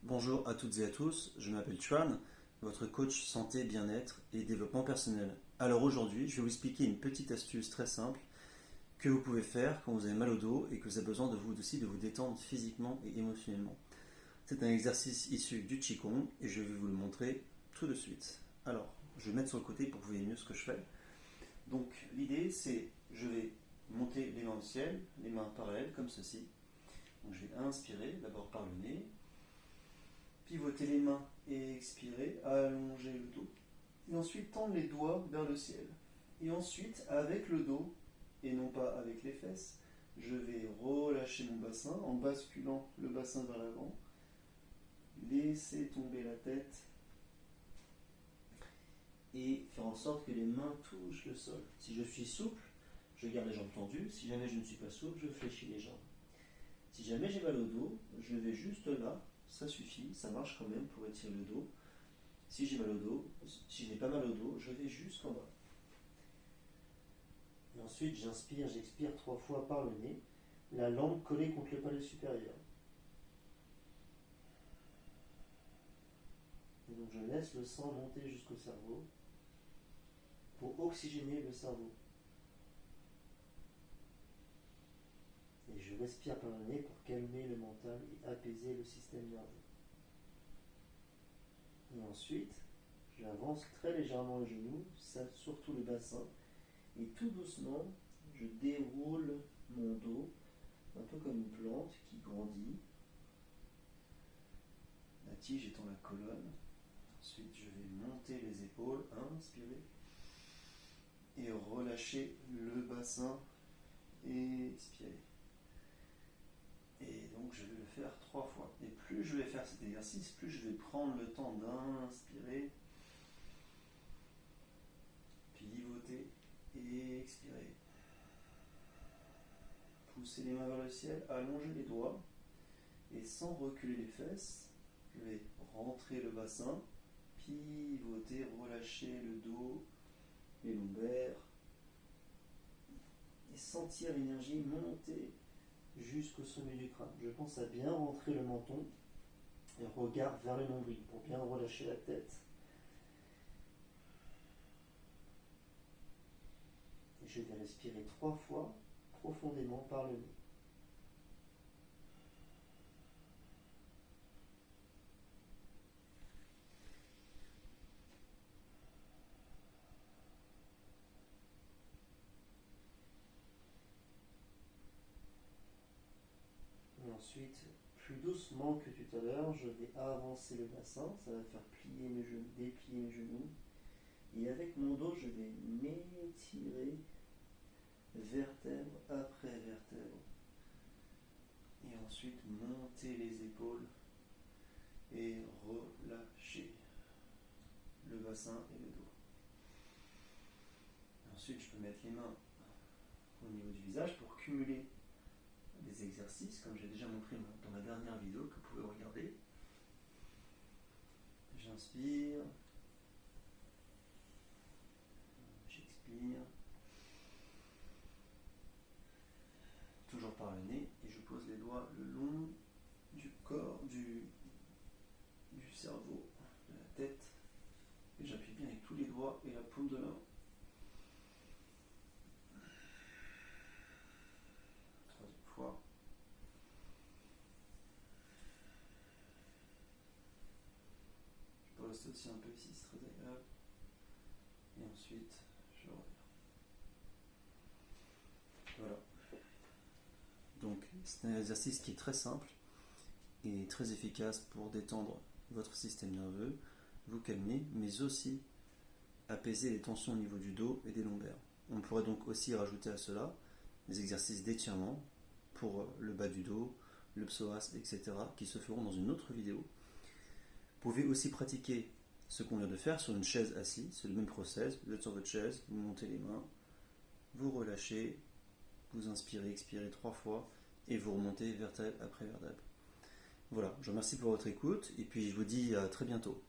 Bonjour à toutes et à tous, je m'appelle Chuan, votre coach santé, bien-être et développement personnel. Alors aujourd'hui, je vais vous expliquer une petite astuce très simple que vous pouvez faire quand vous avez mal au dos et que vous avez besoin de vous aussi de vous détendre physiquement et émotionnellement. C'est un exercice issu du Qigong et je vais vous le montrer tout de suite. Alors, je vais mettre sur le côté pour que vous voyez mieux ce que je fais. Donc l'idée c'est, je vais monter les mains au ciel, les mains parallèles comme ceci. Donc je vais inspirer d'abord par le nez, pivoter les mains et expirer, allonger le dos. Et ensuite tendre les doigts vers le ciel. Et ensuite, avec le dos, et non pas avec les fesses, je vais relâcher mon bassin en basculant le bassin vers l'avant. Laisser tomber la tête et faire en sorte que les mains touchent le sol. Si je suis souple, je garde les jambes tendues. Si jamais je ne suis pas souple, je fléchis les jambes. Si jamais j'ai mal au dos, je vais juste là, ça suffit, ça marche quand même pour étirer le dos. Si j'ai mal au dos, si je n'ai pas mal au dos, je vais jusqu'en bas. Et ensuite, j'inspire, j'expire 3 fois par le nez, la langue collée contre le palais supérieur. Et donc je laisse le sang monter jusqu'au cerveau pour oxygéner le cerveau. Et je respire par le nez pour calmer le mental et apaiser le système nerveux. Et ensuite, j'avance très légèrement le genou, surtout le bassin, et tout doucement, je déroule mon dos, un peu comme une plante qui grandit. La tige étant la colonne. Ensuite, je vais monter les épaules, inspirer, et relâcher le bassin, et expirer. Et donc je vais le faire 3 fois. Et plus je vais faire cet exercice, plus je vais prendre le temps d'inspirer, pivoter et expirer. Pousser les mains vers le ciel, allonger les doigts et sans reculer les fesses, je vais rentrer le bassin, pivoter, relâcher le dos, les lombaires et sentir l'énergie monter jusqu'au sommet du crâne. Je pense à bien rentrer le menton et regard vers le nombril pour bien relâcher la tête. Et je vais respirer 3 fois profondément par le nez. Et ensuite, plus doucement que tout à l'heure, je vais avancer le bassin, ça va faire plier mes genoux, déplier mes genoux. Et avec mon dos, je vais m'étirer vertèbre après vertèbre. Et ensuite, monter les épaules et relâcher le bassin et le dos. Ensuite, je peux mettre les mains au niveau du visage pour cumuler des exercices, comme j'ai déjà montré dans ma dernière vidéo que vous pouvez regarder. J'inspire, j'expire, toujours par le nez, et je pose les doigts le long du corps, du cerveau, de la tête, et j'appuie bien avec tous les doigts et la paume de la main. Troisième fois. Je peux rester aussi un peu ici, c'est très agréable. Et ensuite, je reviens. Voilà. Donc, c'est un exercice qui est très simple et très efficace pour détendre votre système nerveux, vous calmer, mais aussi apaiser les tensions au niveau du dos et des lombaires. On pourrait donc aussi rajouter à cela des exercices d'étirement pour le bas du dos, le psoas, etc., qui se feront dans une autre vidéo. Vous pouvez aussi pratiquer ce qu'on vient de faire sur une chaise assise, c'est le même process, vous êtes sur votre chaise, vous montez les mains, vous relâchez, vous inspirez, expirez 3 fois, et vous remontez vertèbre après vertèbre. Voilà, je vous remercie pour votre écoute, et puis je vous dis à très bientôt.